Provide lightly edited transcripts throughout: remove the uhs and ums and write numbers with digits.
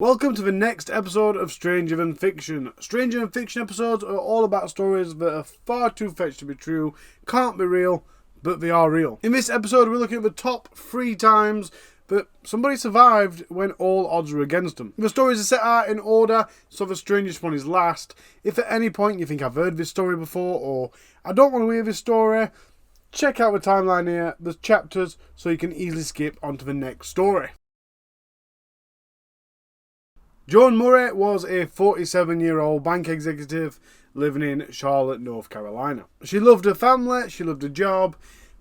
Welcome to the next episode of Stranger Than Fiction. Stranger Than Fiction episodes are all about stories that are far too fetched to be true, can't be real, but they are real. In this episode, we're looking at the top 3 times that somebody survived when all odds were against them. The stories are set out in order, so the strangest one is last. If at any point you think I've heard this story before, or I don't want to hear this story, check out the timeline here, there's chapters, so you can easily skip onto the next story. Joan Murrays was a 47-year-old bank executive living in Charlotte, North Carolina. She loved her family, she loved her job,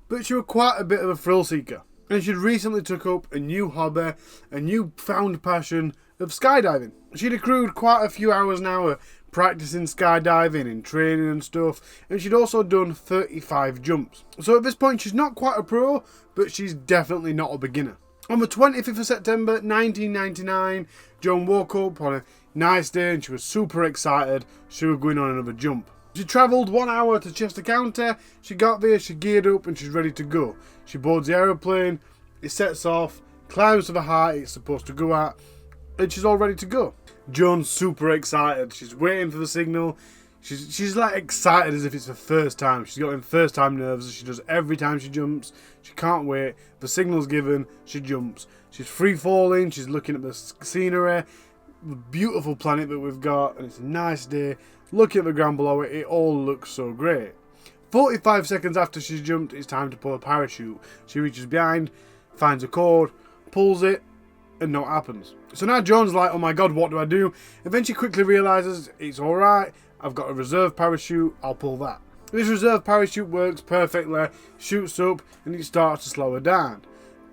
but she was quite a bit of a thrill seeker. And she'd recently took up a new hobby, a newfound passion of skydiving. She'd accrued quite a few hours now of practicing skydiving and training and stuff, and she'd also done 35 jumps. So at this point she's not quite a pro, but she's definitely not a beginner. On the 25th of September 1999, Joan woke up on a nice day and she was super excited she was going on another jump. She travelled 1 hour to Chester County, she got there, she geared up and she's ready to go. She boards the aeroplane, it sets off, climbs to the height it's supposed to go at, and she's all ready to go. Joan's super excited, she's waiting for the signal. She's like excited as if it's the first time. She's got them first time nerves as she does every time she jumps. She can't wait. The signal's given, she jumps. She's free falling, she's looking at the scenery, the beautiful planet that we've got, and it's a nice day. Looking at the ground below it, it all looks so great. 45 seconds after she's jumped, it's time to pull a parachute. She reaches behind, finds a cord, pulls it, and no happens. So now Joan's like, oh my god, what do I do? And then she quickly realises, it's alright, I've got a reserve parachute, I'll pull that. This reserve parachute works perfectly, shoots up, and it starts to slow her down.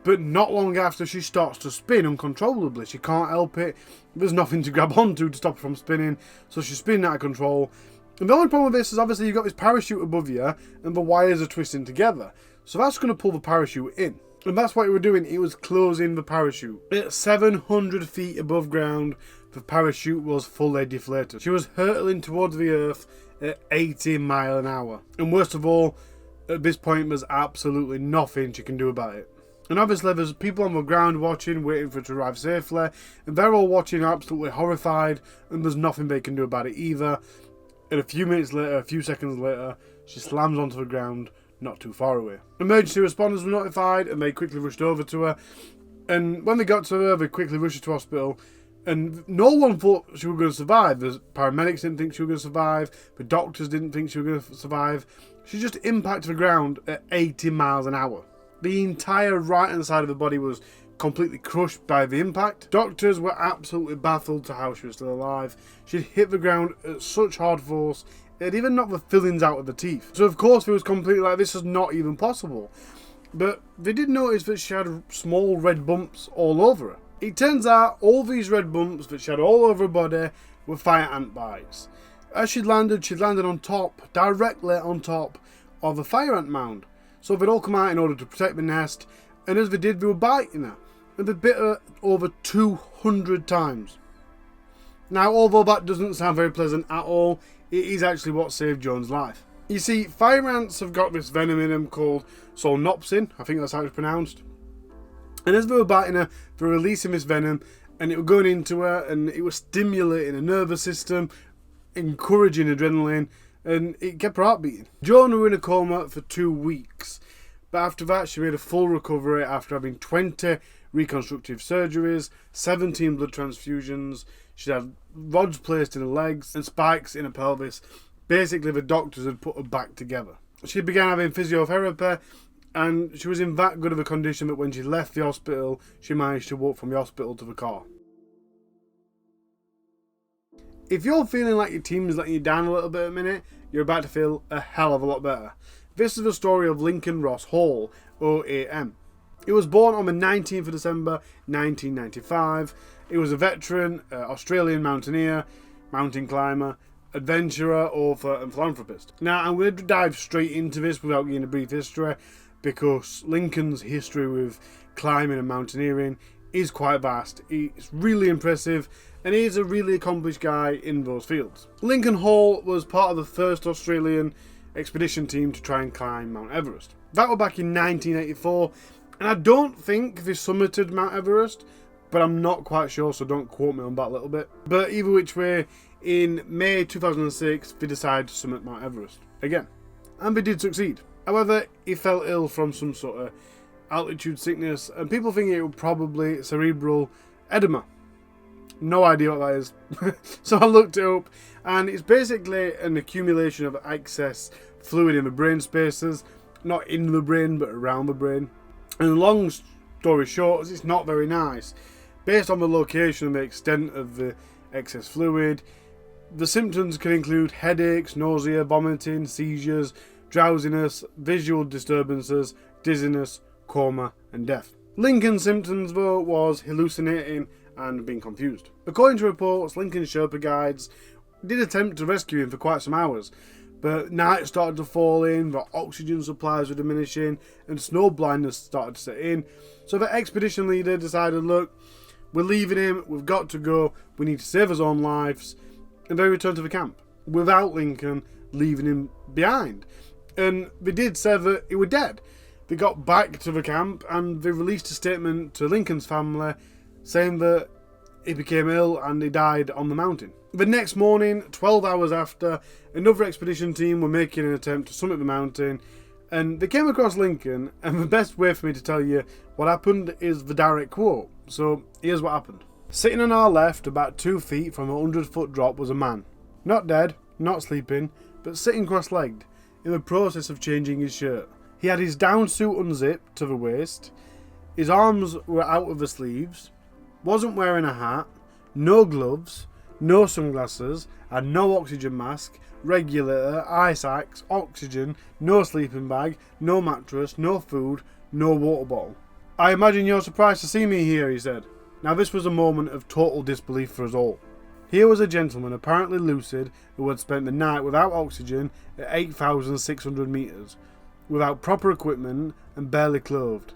But not long after, she starts to spin uncontrollably. She can't help it. There's nothing to grab onto to stop her from spinning, so she's spinning out of control. And the only problem with this is obviously you've got this parachute above you, and the wires are twisting together. So that's going to pull the parachute in. And that's what it was doing, it was closing the parachute. At 700 feet above ground, the parachute was fully deflated. She was hurtling towards the earth at 80 miles an hour. And worst of all, at this point there's absolutely nothing she can do about it. And obviously there's people on the ground watching, waiting for it to arrive safely, and they're all watching absolutely horrified, and there's nothing they can do about it either. And a few minutes later, a few seconds later, she slams onto the ground, not too far away. Emergency responders were notified and they quickly rushed over to her, and when they got to her they quickly rushed her to hospital, and no one thought she was going to survive. The paramedics didn't think she was going to survive, the doctors didn't think she was going to survive. She just impacted the ground at 80 miles an hour. The entire right hand side of the body was completely crushed by the impact. Doctors were absolutely baffled to how she was still alive. She'd hit the ground at such hard force it had even knocked the fillings out of the teeth. So of course it was completely like, this is not even possible. But they did notice that she had small red bumps all over her. It turns out all these red bumps that she had all over her body were fire ant bites. As she'd landed on top, directly on top of a fire ant mound. So they'd all come out in order to protect the nest, and as they did, they were biting her. And they bit her over 200 times. Now, although that doesn't sound very pleasant at all, it is actually what saved Joan's life. You see, fire ants have got this venom in them called solnopsin, I think that's how it's pronounced. And as they were biting her, they were releasing this venom, and it was going into her, and it was stimulating her nervous system, encouraging adrenaline, and it kept her heart beating. Joan was in a coma for 2 weeks, but after that she made a full recovery after having 20 reconstructive surgeries, 17 blood transfusions. She had rods placed in her legs and spikes in her pelvis. Basically the doctors had put her back together. She began having physiotherapy, and she was in that good of a condition that when she left the hospital, she managed to walk from the hospital to the car. If you're feeling like your team is letting you down a little bit at the minute, you're about to feel a hell of a lot better. This is the story of Lincoln Ross Hall, OAM. He was born on the 19th of December 1995. He was a veteran, Australian mountaineer, mountain climber, adventurer, author and philanthropist. Now I'm going to dive straight into this without giving a brief history, because Lincoln's history with climbing and mountaineering is quite vast. It's really impressive, and he's a really accomplished guy in those fields. Lincoln Hall was part of the first Australian expedition team to try and climb Mount Everest. That was back in 1984, and I don't think they summited Mount Everest, but I'm not quite sure, so don't quote me on that little bit. But either which way, in May 2006, they decided to summit Mount Everest again. And they did succeed. However, he fell ill from some sort of altitude sickness, and people think it was probably cerebral edema. No idea what that is. So I looked it up, and it's basically an accumulation of excess fluid in the brain spaces, not in the brain, but around the brain. And long story short, it's not very nice. Based on the location and the extent of the excess fluid, the symptoms can include headaches, nausea, vomiting, seizures, drowsiness, visual disturbances, dizziness, coma, and death. Lincoln's symptoms, though, was hallucinating and being confused. According to reports, Lincoln's Sherpa guides did attempt to rescue him for quite some hours, but night started to fall in, the oxygen supplies were diminishing, and snow blindness started to set in. So the expedition leader decided, look, we're leaving him, we've got to go, we need to save his own lives, and they returned to the camp, without Lincoln leaving him behind. And they did say that he was dead. They got back to the camp, and they released a statement to Lincoln's family, saying that he became ill and he died on the mountain. The next morning, 12 hours after, another expedition team were making an attempt to summit the mountain, and they came across Lincoln, and the best way for me to tell you what happened is the direct quote. So here's what happened. Sitting on our left, about 2 feet from a 100-foot drop, was a man. Not dead, not sleeping, but sitting cross-legged, in the process of changing his shirt. He had his down suit unzipped to the waist, his arms were out of the sleeves, wasn't wearing a hat, no gloves, no sunglasses, and no oxygen mask, regulator, ice axe, oxygen, no sleeping bag, no mattress, no food, no water bottle. I imagine you're surprised to see me here, he said. Now this was a moment of total disbelief for us all. Here was a gentleman apparently lucid who had spent the night without oxygen at 8,600 metres, without proper equipment and barely clothed.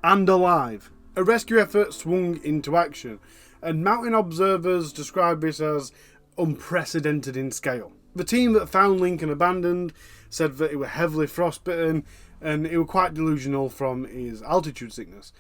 And alive. A rescue effort swung into action, and mountain observers described this as unprecedented in scale. The team that found Lincoln abandoned said that he was heavily frostbitten and he was quite delusional from his altitude sickness.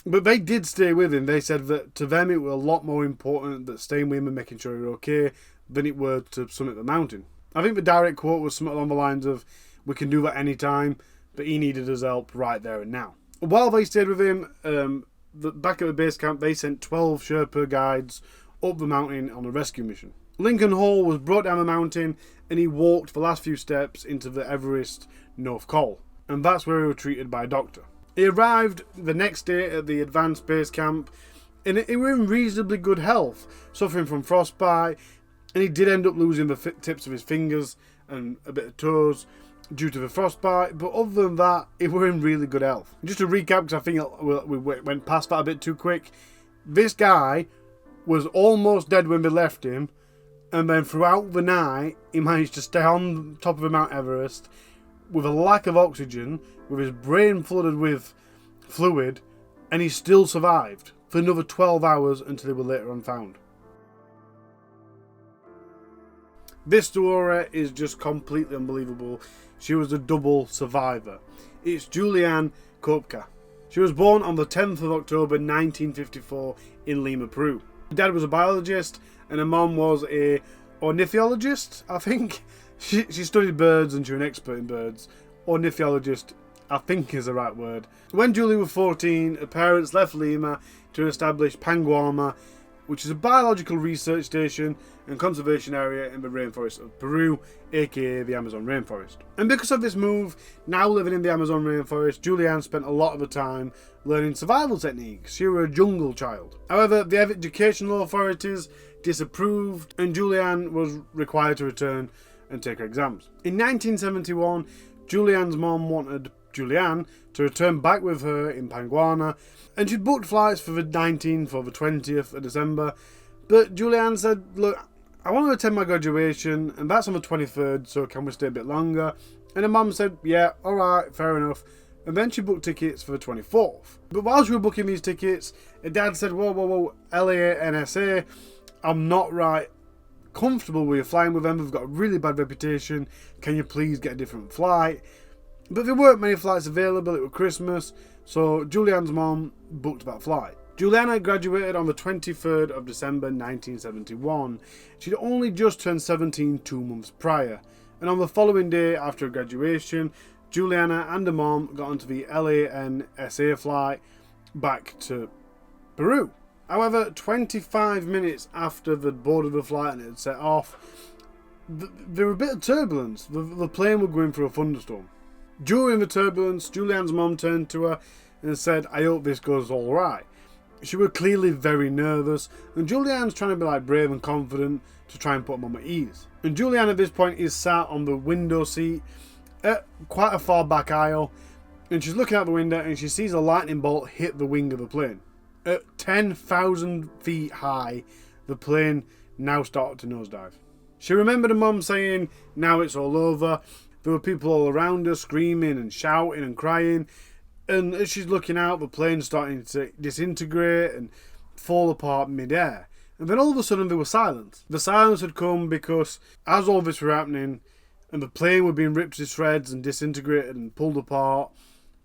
But they did stay with him. They said that to them it was a lot more important that staying with him and making sure he was okay than it were to summit the mountain. I think the direct quote was something along the lines of, we can do that anytime, but he needed his help right there and now. While they stayed with him, back at the base camp, they sent 12 Sherpa guides up the mountain on a rescue mission. Lincoln Hall was brought down the mountain, and he walked the last few steps into the Everest North Col, and that's where he was treated by a doctor. He arrived the next day at the advanced base camp, and he was in reasonably good health, suffering from frostbite, and he did end up losing the tips of his fingers and a bit of toes due to the frostbite, but other than that, he was in really good health. Just to recap, because I think we went past that a bit too quick, this guy was almost dead when they left him, and then throughout the night, he managed to stay on top of Mount Everest with a lack of oxygen, with his brain flooded with fluid, and he still survived for another 12 hours until they were later on found. This story is just completely unbelievable. She was a double survivor. It's Juliane Koepcke. She was born on the 10th of October 1954 in Lima, Peru. Her dad was a biologist and her mom was a ornithologist, I think. She studied birds and she was an expert in birds. Ornithologist, I think, is the right word. When Julie was 14, her parents left Lima to establish Panguama, which is a biological research station and conservation area in the rainforest of Peru, aka the Amazon rainforest. And because of this move, now living in the Amazon rainforest, Juliane spent a lot of her time learning survival techniques. She was a jungle child. However, the educational authorities disapproved and Juliane was required to return and take her exams. In 1971, Juliane's mom wanted Juliane to return back with her in Panguana, and she'd booked flights for the 19th or the 20th of December, but Juliane said, look, I want to attend my graduation, and that's on the 23rd, so can we stay a bit longer? And her mum said, yeah, alright, fair enough. And then she booked tickets for the 24th. But while she was booking these tickets, her dad said, whoa, LANSA, I'm not right comfortable with you flying with them, they've got a really bad reputation, can you please get a different flight? But there weren't many flights available, it was Christmas, so Juliane's mom booked that flight. Juliane graduated on the 23rd of December 1971. She'd only just turned 17 2 months prior, and on the following day after graduation, Juliane and her mom got onto the LANSA flight back to Peru. However, 25 minutes after they'd boarded the flight and it had set off, there were a bit of turbulence. The plane was going through a thunderstorm. During the turbulence, Juliane's mom turned to her and said, "I hope this goes all right." She was clearly very nervous, and Juliane's trying to be like brave and confident to try and put her mum at ease. And Juliane at this point is sat on the window seat at quite a far back aisle, and she's looking out the window and she sees a lightning bolt hit the wing of the plane. At 10,000 feet high, the plane now started to nosedive. She remembered her mum saying, "Now it's all over." There were people all around her screaming and shouting and crying. And as she's looking out, the plane's starting to disintegrate and fall apart mid-air. And then all of a sudden there was silence. The silence had come because as all this was happening and the plane was being ripped to shreds and disintegrated and pulled apart,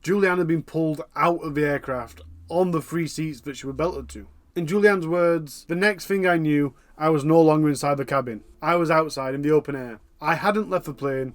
Juliane had been pulled out of the aircraft on the 3 seats that she was belted to. In Juliane's words, "The next thing I knew, I was no longer inside the cabin. I was outside in the open air. I hadn't left the plane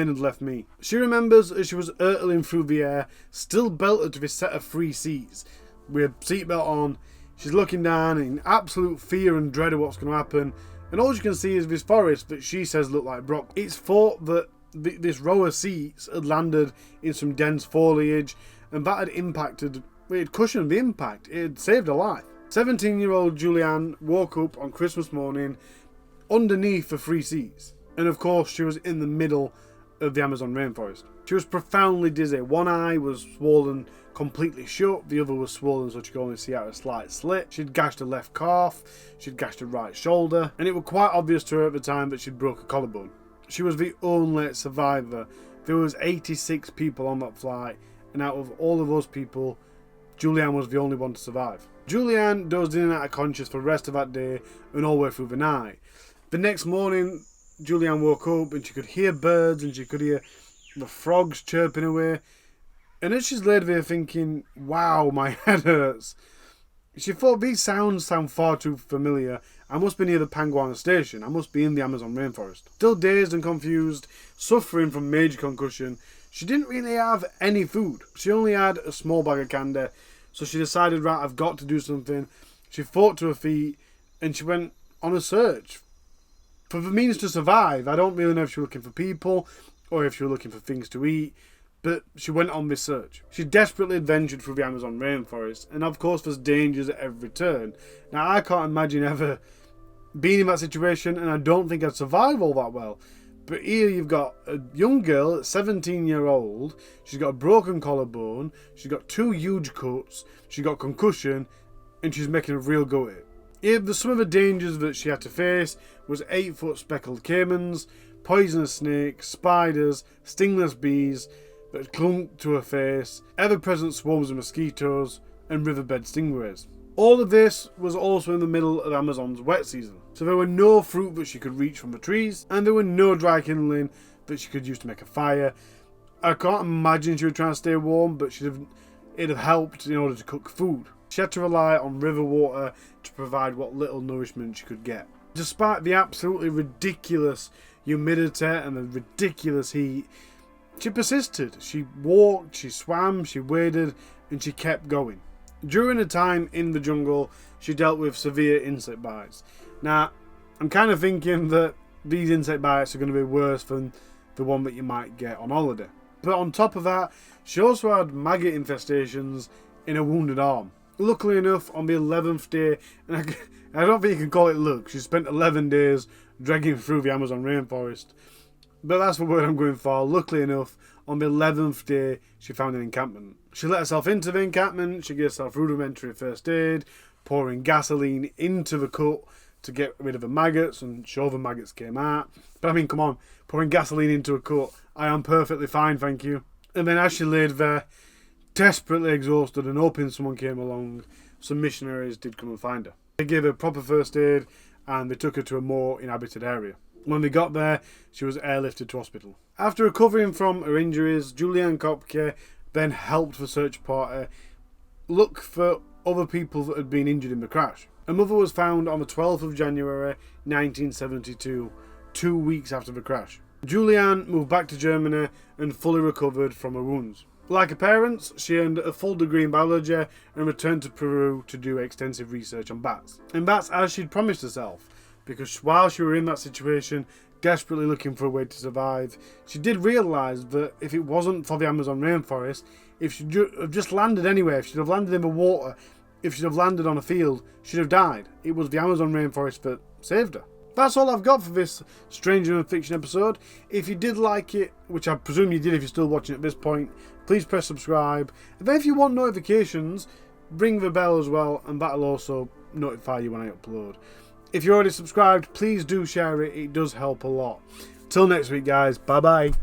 had left me." She remembers as she was hurtling through the air, still belted to this set of 3 seats, with a seatbelt on. She's looking down in absolute fear and dread of what's going to happen, and all she can see is this forest that she says looked like Brock. It's thought that this row of seats had landed in some dense foliage, and that had impacted, it had cushioned the impact. It had saved her life. 17-year-old Juliane woke up on Christmas morning underneath the 3 seats. And of course, she was in the middle of the Amazon rainforest. She was profoundly dizzy. One eye was swollen completely shut, the other was swollen so she could only see out a slight slit. She'd gashed her left calf, she'd gashed her right shoulder, and it was quite obvious to her at the time that she'd broke a collarbone. She was the only survivor. There was 86 people on that flight, and out of all of those people, Juliane was the only one to survive. Juliane dozed in and out of conscious for the rest of that day and all the way through the night. The next morning, Juliane woke up and she could hear birds and she could hear the frogs chirping away. And as she's laid there thinking, "Wow, my head hurts," she thought, "These sounds sound far too familiar. I must be near the Panguana station. I must be in the Amazon rainforest." Still dazed and confused, suffering from major concussion, she didn't really have any food. She only had a small bag of candy. So she decided, right, I've got to do something. She fought to her feet and she went on a search for the means to survive. I don't really know if she was looking for people or if she was looking for things to eat, but she went on this search. She desperately adventured through the Amazon rainforest, and of course there's dangers at every turn. Now I can't imagine ever being in that situation, and I don't think I'd survive all that well. But here you've got a young girl, 17-year-old, she's got a broken collarbone, she's got 2 huge cuts, she's got concussion, and she's making a real go at it. Here, some of the dangers that she had to face was 8-foot speckled caimans, poisonous snakes, spiders, stingless bees that clung to her face, ever-present swarms of mosquitoes, and riverbed stingrays. All of this was also in the middle of Amazon's wet season, so there were no fruit that she could reach from the trees, and there were no dry kindling that she could use to make a fire. I can't imagine she was trying to stay warm, but it'd have helped in order to cook food. She had to rely on river water to provide what little nourishment she could get. Despite the absolutely ridiculous humidity and the ridiculous heat, she persisted. She walked, she swam, she waded, and she kept going. During her time in the jungle, she dealt with severe insect bites. Now, I'm kind of thinking that these insect bites are going to be worse than the one that you might get on holiday. But on top of that, she also had maggot infestations in her wounded arm. Luckily enough, on the 11th day, and I don't think you can call it luck, she spent 11 days dragging through the Amazon rainforest. But that's the word I'm going for. Luckily enough, on the 11th day, she found an encampment. She let herself into the encampment, she gave herself rudimentary first aid, pouring gasoline into the cut to get rid of the maggots, and sure, the maggots came out. But I mean, come on, pouring gasoline into a cut, I am perfectly fine, thank you. And then as she laid there, desperately exhausted and hoping someone came along, some missionaries did come and find her. They gave her proper first aid and they took her to a more inhabited area. When they got there, she was airlifted to hospital. After recovering from her injuries, Juliane Koepcke then helped the search party look for other people that had been injured in the crash. Her mother was found on the 12th of January 1972, 2 weeks after the crash. Juliane moved back to Germany and fully recovered from her wounds. Like her parents, she earned a full degree in biology and returned to Peru to do extensive research on bats. And that's as she'd promised herself, because while she was in that situation, desperately looking for a way to survive, she did realise that if it wasn't for the Amazon rainforest, if she'd have just landed anywhere, if she'd have landed in the water, if she'd have landed on a field, she'd have died. It was the Amazon rainforest that saved her. That's all I've got for this Stranger Than Fiction episode. If you did like it, which I presume you did if you're still watching at this point, please press subscribe. And then if you want notifications, ring the bell as well, and that'll also notify you when I upload. If you're already subscribed, please do share it. It does help a lot. Till next week, guys. Bye-bye.